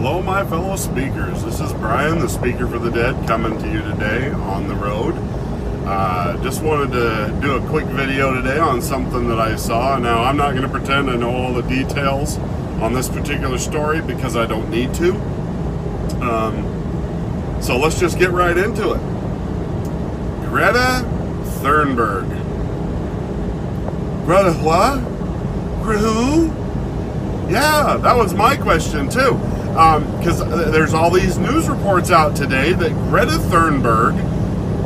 Hello, my fellow speakers. This is Brian, the Speaker for the Dead, coming to you today on the road. Just wanted to do a quick video today on something that I saw. Now, I'm not going to pretend I know all the details on this particular story because I don't need to. So let's just get right into it. Greta Thunberg. Greta what? Who? Yeah, that was my question too. Because there's all these news reports out today that Greta Thunberg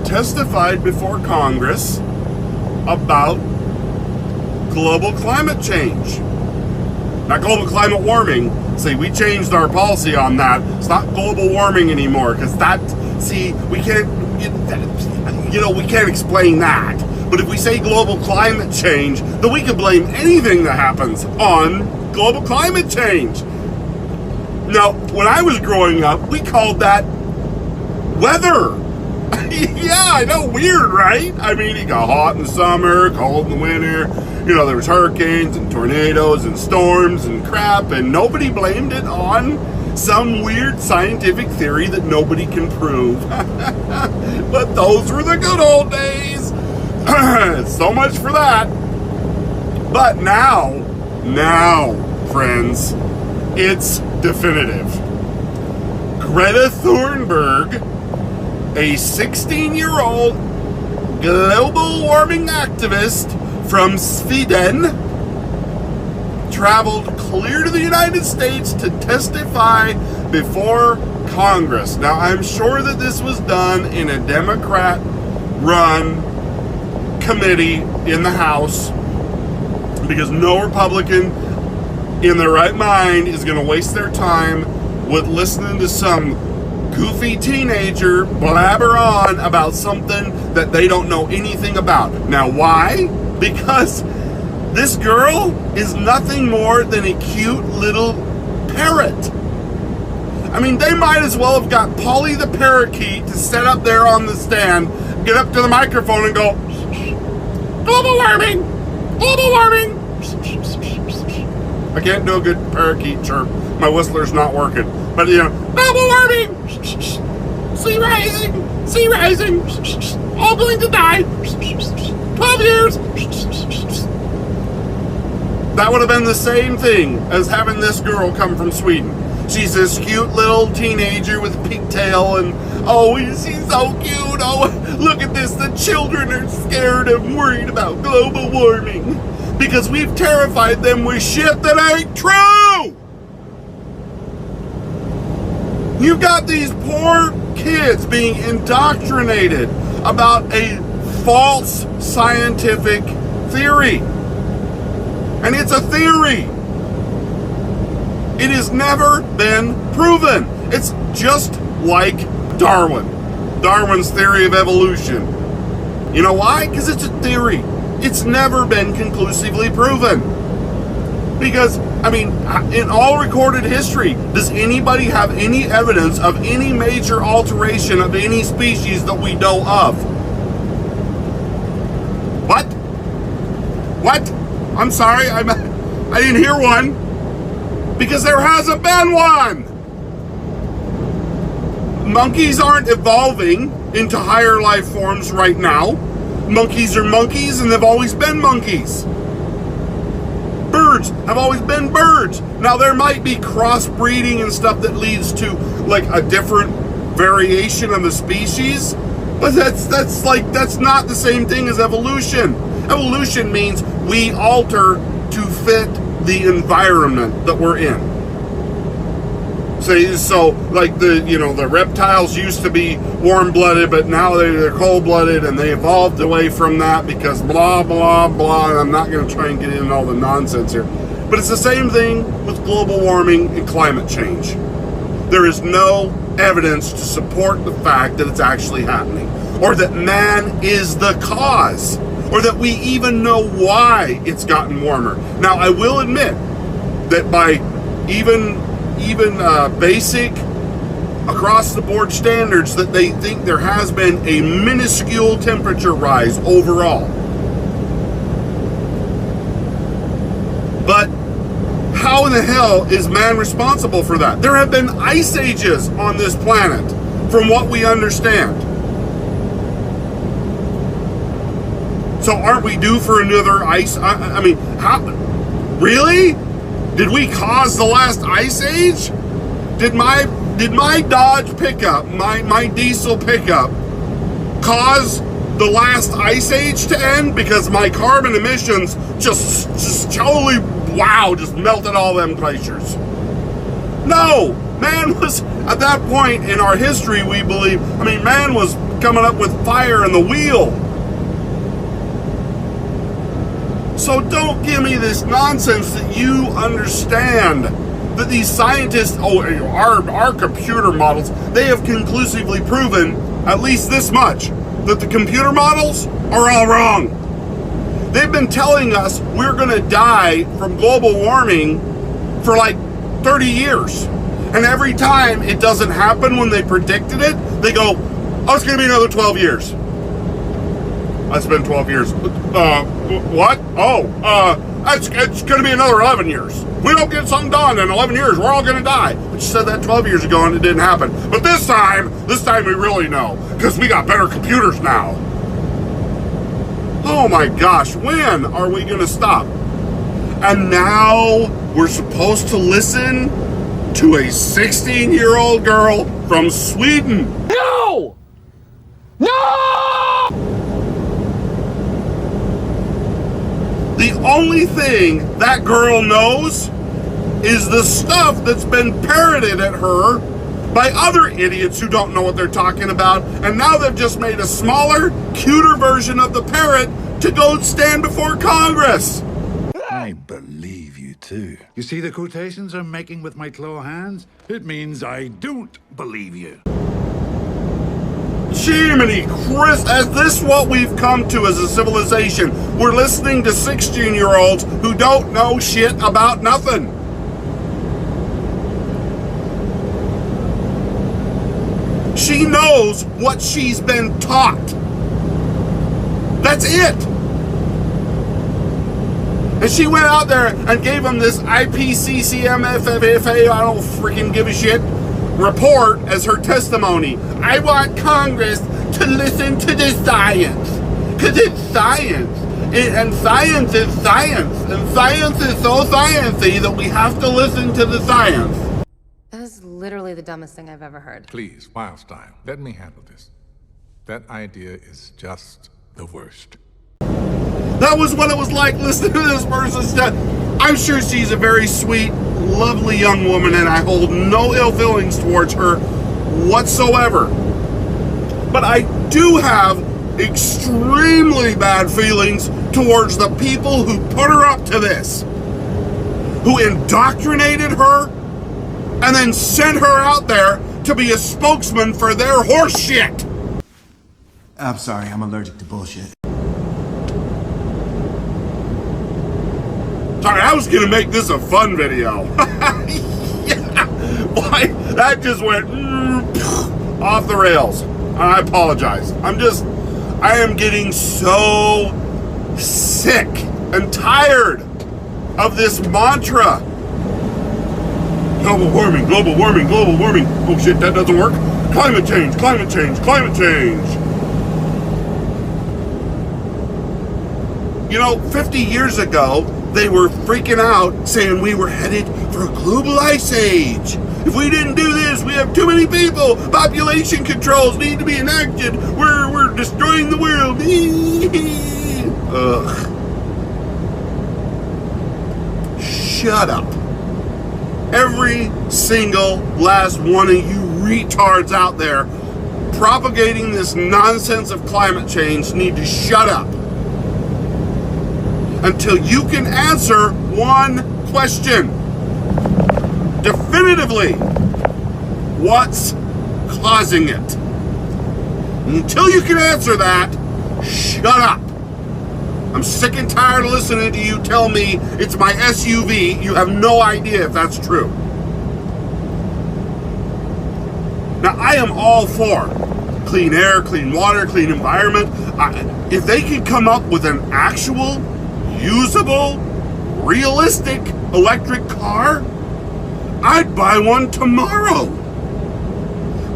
testified before Congress about global climate change. Not global climate warming. See, we changed our policy on that. It's not global warming anymore, because that, see, we can't, we can't explain that. But if we say global climate change, then we can blame anything that happens on global climate change. Now, when I was growing up, we called that weather. Yeah, I know, weird, right? I mean, it got hot in the summer, cold in the winter. There was hurricanes and tornadoes and storms and crap, and nobody blamed it on some weird scientific theory that nobody can prove. But those were the good old days. So much for that. But now, friends, it's definitive. Greta Thunberg, a 16-year-old global warming activist from Sweden, traveled clear to the United States to testify before Congress. Now, I'm sure that this was done in a Democrat-run committee in the House, because no Republican in their right mind is going to waste their time with listening to some goofy teenager blabber on about something that they don't know anything about. Now, why? Because this girl is nothing more than a cute little parrot. I mean, they might as well have got Polly the parakeet to sit up there on the stand, get up to the microphone and go, global warming, global warming. I can't do a good parakeet chirp. My whistler's not working. But, global warming, sea rising, all going to die, 12 years. That would have been the same thing as having this girl come from Sweden. She's this cute little teenager with a pigtail, and she's so cute. Oh, look at this. The children are scared and worried about global warming because we've terrified them with shit that ain't true. You've got these poor kids being indoctrinated about a false scientific theory. And it's a theory. It has never been proven. It's just like Darwin's theory of evolution. You know why? Because it's a theory. It's never been conclusively proven. Because, in all recorded history, does anybody have any evidence of any major alteration of any species that we know of? What? I'm sorry, I didn't hear one. Because there hasn't been one. Monkeys aren't evolving into higher life forms right now. Monkeys are monkeys, and they've always been monkeys. Birds have always been birds. Now, there might be crossbreeding and stuff that leads to like a different variation of the species, but that's not the same thing as evolution. Evolution means we alter to fit the environment that we're in. So like the reptiles used to be warm-blooded, but now they're cold-blooded, and they evolved away from that because blah, blah, blah. And I'm not going to try and get into all the nonsense here. But it's the same thing with global warming and climate change. There is no evidence to support the fact that it's actually happening, or that man is the cause, or that we even know why it's gotten warmer. Now, I will admit that by even basic across-the-board standards, that they think there has been a minuscule temperature rise overall. But how in the hell so is man responsible for that? There have been ice ages on this planet, from what we understand. So aren't we due for another ice? I mean, how? Really? Did we cause the last ice age? Did my Dodge pickup, my diesel pickup, cause the last ice age to end because my carbon emissions just totally, wow, just melted all them glaciers? No, man was, at that point in our history, we believe, man was coming up with fire and the wheel. So don't give me this nonsense that you understand that these scientists, our computer models, they have conclusively proven at least this much, that the computer models are all wrong. They've been telling us we're going to die from global warming for like 30 years. And every time it doesn't happen when they predicted it, they go, oh, it's going to be another 12 years. It's been 12 years. What? It's going to be another 11 years. We don't get something done in 11 years, we're all going to die. But you said that 12 years ago and it didn't happen. But this time we really know, because we got better computers now. Oh my gosh, when are we going to stop? And now we're supposed to listen to a 16-year-old girl from Sweden. No! No! The only thing that girl knows is the stuff that's been parroted at her by other idiots who don't know what they're talking about, and now they've just made a smaller, cuter version of the parrot to go stand before Congress. I believe you too. You see the quotations I'm making with my claw hands? It means I don't believe you. Jiminy Chris, is this what we've come to as a civilization? We're listening to 16-year-olds who don't know shit about nothing. She knows what she's been taught. That's it. And she went out there and gave them this IPCCMFFA, I don't freaking give a shit, report as her testimony. I want Congress to listen to the science, because it's science, and science is science, and science is so sciencey that we have to listen to the science. That is literally the dumbest thing I've ever heard. Please, Wildstyle, let me handle this. That idea is just the worst. That was what it was like listening to this person's stuff. I'm sure she's a very sweet, lovely young woman, and I hold no ill feelings towards her whatsoever. But I do have extremely bad feelings towards the people who put her up to this, who indoctrinated her, and then sent her out there to be a spokesman for their horse shit. I'm sorry, I'm allergic to bullshit. Sorry, I was gonna make this a fun video. Yeah, boy, that just went off the rails. I apologize. I am getting so sick and tired of this mantra. Global warming, global warming, global warming. Oh shit, that doesn't work. Climate change, climate change, climate change. You know, 50 years ago, they were freaking out saying we were headed for a global ice age. If we didn't do this, we have too many people. Population controls need to be enacted. We're destroying the world. Ugh. Shut up. Every single last one of you retards out there propagating this nonsense of climate change need to shut up until you can answer one question definitively. What's causing it? Until you can answer that, shut up. I'm sick and tired of listening to you tell me it's my SUV. You have no idea if that's true. Now, I am all for clean air, clean water, clean environment. If they can come up with an actual, usable, realistic electric car I'd buy one tomorrow.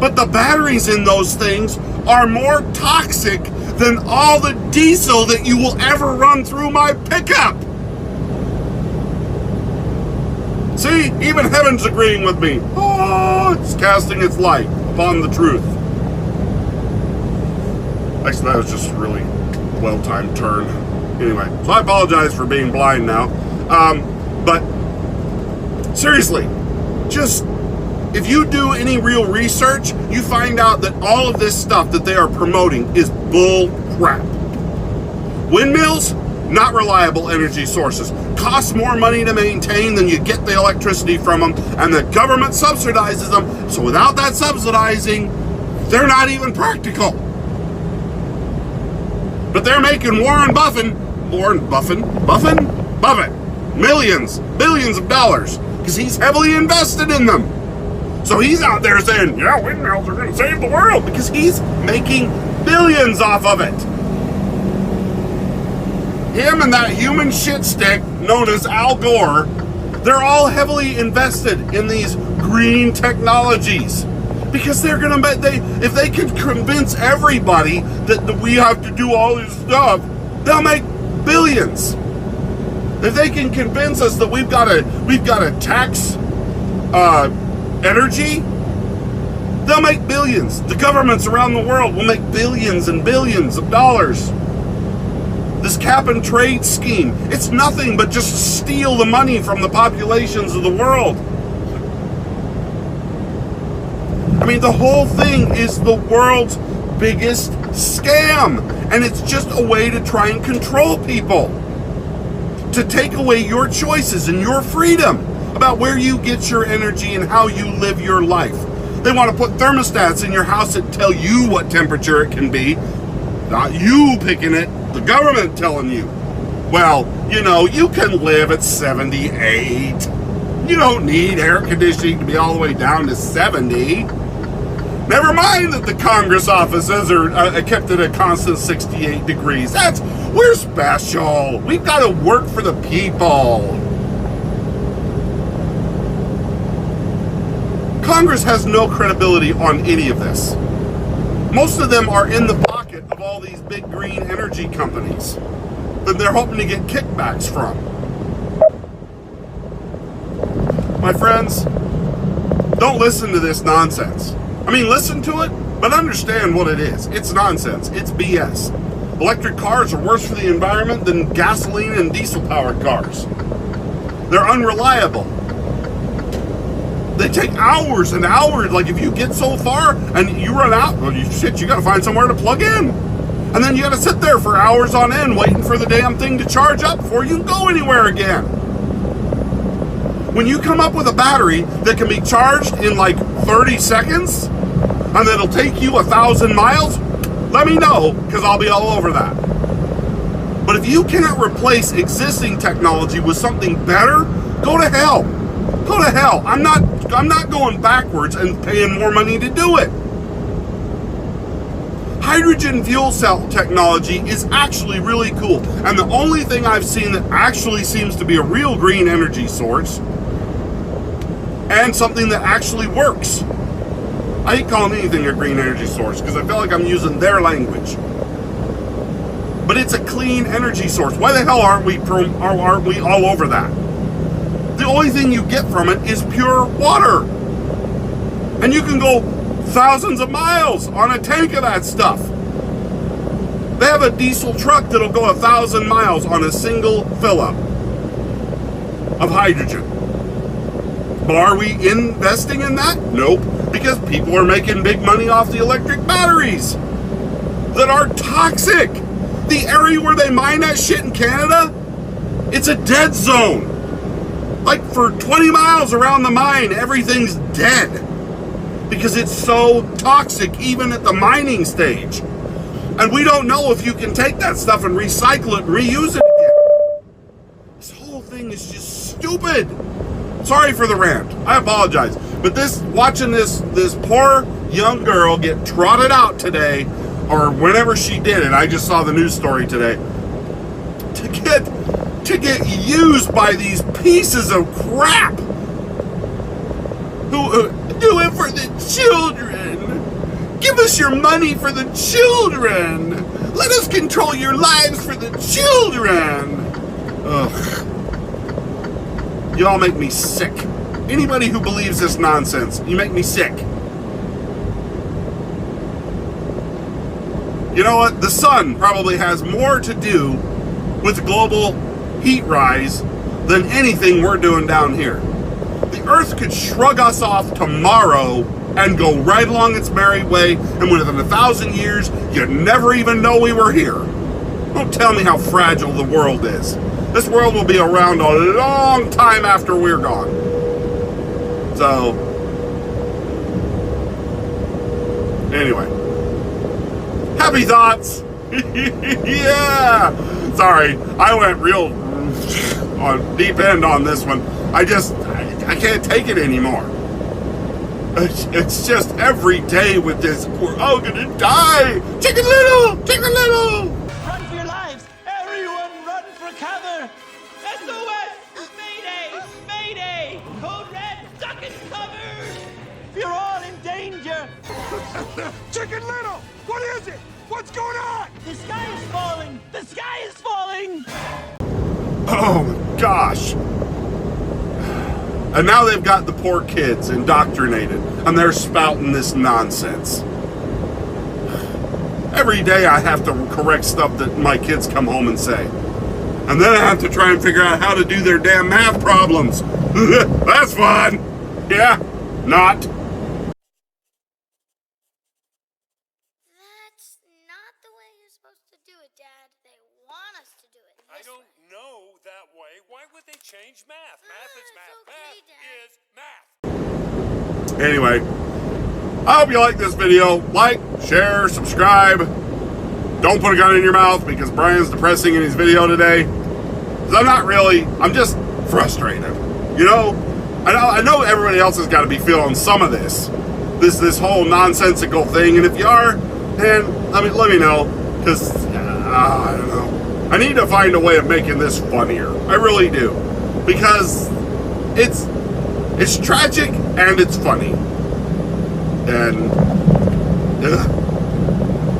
But the batteries in those things are more toxic than all the diesel that you will ever run through my pickup. See, even heaven's agreeing with me. Oh, it's casting its light upon the truth. Actually, that was just a really well-timed turn. Anyway, so I apologize for being blind now. But seriously, just if you do any real research, you find out that all of this stuff that they are promoting is bull crap. Windmills, not reliable energy sources. Cost more money to maintain than you get the electricity from them, and the government subsidizes them. So without that subsidizing, they're not even practical. But they're making Warren Buffett millions, billions of dollars, because he's heavily invested in them. So he's out there saying, yeah, windmills are going to save the world, because he's making billions off of it. Him and that human shit stick known as Al Gore, they're all heavily invested in these green technologies. Because they're going to, if they can convince everybody that we have to do all this stuff, they'll make billions. If they can convince us that we've got to tax energy, they'll make billions. The governments around the world will make billions and billions of dollars. This cap and trade scheme, it's nothing but just steal the money from the populations of the world. I mean, the whole thing is the world's biggest scam, and it's just a way to try and control people, to take away your choices and your freedom about where you get your energy and how you live your life. They want to put thermostats in your house that tell you what temperature it can be, not you picking it, the government telling you. Well, you know, you can live at 78. You don't need air conditioning to be all the way down to 70. Never mind that the Congress offices are kept at a constant 68 degrees. We're special. We've got to work for the people. Congress has no credibility on any of this. Most of them are in the pocket of all these big green energy companies that they're hoping to get kickbacks from. My friends, don't listen to this nonsense. I mean, listen to it, but understand what it is. It's nonsense. It's BS. Electric cars are worse for the environment than gasoline and diesel-powered cars. They're unreliable. They take hours and hours. Like, if you get so far and you run out, well, you got to find somewhere to plug in. And then you got to sit there for hours on end waiting for the damn thing to charge up before you can go anywhere again. When you come up with a battery that can be charged in like 30 seconds and that'll take you 1,000 miles, let me know, because I'll be all over that. But if you cannot replace existing technology with something better, go to hell. Go to hell. I'm not going backwards and paying more money to do it. Hydrogen fuel cell technology is actually really cool. And the only thing I've seen that actually seems to be a real green energy source and something that actually works. I ain't calling anything a green energy source because I feel like I'm using their language. But it's a clean energy source. Why the hell aren't we all over that? The only thing you get from it is pure water. And you can go thousands of miles on a tank of that stuff. They have a diesel truck that'll go 1,000 miles on a single fill-up of hydrogen. But are we investing in that? Nope. Because people are making big money off the electric batteries that are toxic. The area where they mine that shit in Canada, it's a dead zone. Like for 20 miles around the mine, everything's dead. Because it's so toxic even at the mining stage. And we don't know if you can take that stuff and recycle it and reuse it again. This whole thing is just stupid. Sorry for the rant. I apologize. But watching this poor young girl get trotted out today, or whenever she did it, I just saw the news story today, to get used by these pieces of crap. Do it for the children. Give us your money for the children. Let us control your lives for the children. Ugh. Y'all make me sick. Anybody who believes this nonsense, you make me sick. You know what? The sun probably has more to do with global heat rise than anything we're doing down here. The earth could shrug us off tomorrow and go right along its merry way, and within 1,000 years, you'd never even know we were here. Don't tell me how fragile the world is. This world will be around a long time after we're gone. So, anyway. Happy thoughts! Yeah! Sorry, I went real on deep end on this one. I can't take it anymore. It's just every day with this, we're all gonna die! Chicken Little! Chicken Little! Run for your lives! Everyone run for cover! SOS! Mayday! Mayday! Code Red, duck and cover! You're all in danger! Chicken Little! What is it? What's going on? The sky is falling! The sky is falling! Oh my gosh! And now they've got the poor kids indoctrinated, and they're spouting this nonsense. Every day I have to correct stuff that my kids come home and say. And then I have to try and figure out how to do their damn math problems. That's fun! Yeah, not. That's not the way you're supposed to do it, Dad. They want us to do it this I don't know that way. Why would they change math? Math is math. Okay, Math is math. Anyway, I hope you like this video. Like, share, subscribe. Don't put a gun in your mouth because Brian's depressing in his video today. 'Cause I'm just frustrated. You know? I know everybody else has got to be feeling some of this whole nonsensical thing. And if you are, then, let me know. Because, I don't know. I need to find a way of making this funnier. I really do. Because it's tragic and it's funny. And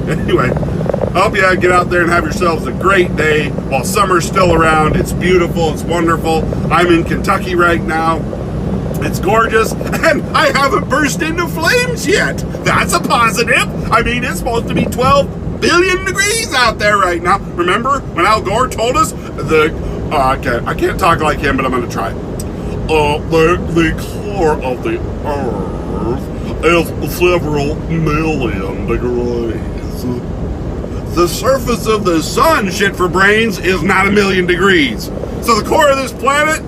anyway, I hope you get out there and have yourselves a great day while summer's still around. It's beautiful, it's wonderful. I'm in Kentucky right now. It's gorgeous, and I haven't burst into flames yet. That's a positive. I mean, it's supposed to be 12 billion degrees out there right now. Remember when Al Gore told us I can't talk like him, but I'm going to try. The core of the Earth is several million degrees. The surface of the sun, shit for brains, is not 1 million degrees. So the core of this planet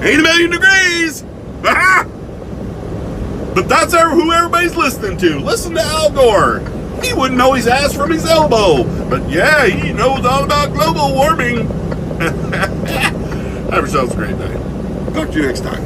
ain't 1 million degrees. But that's who everybody's listening to. Listen to Al Gore. He wouldn't know his ass from his elbow. But yeah, he knows all about global warming. Have yourselves a great day. Talk to you next time.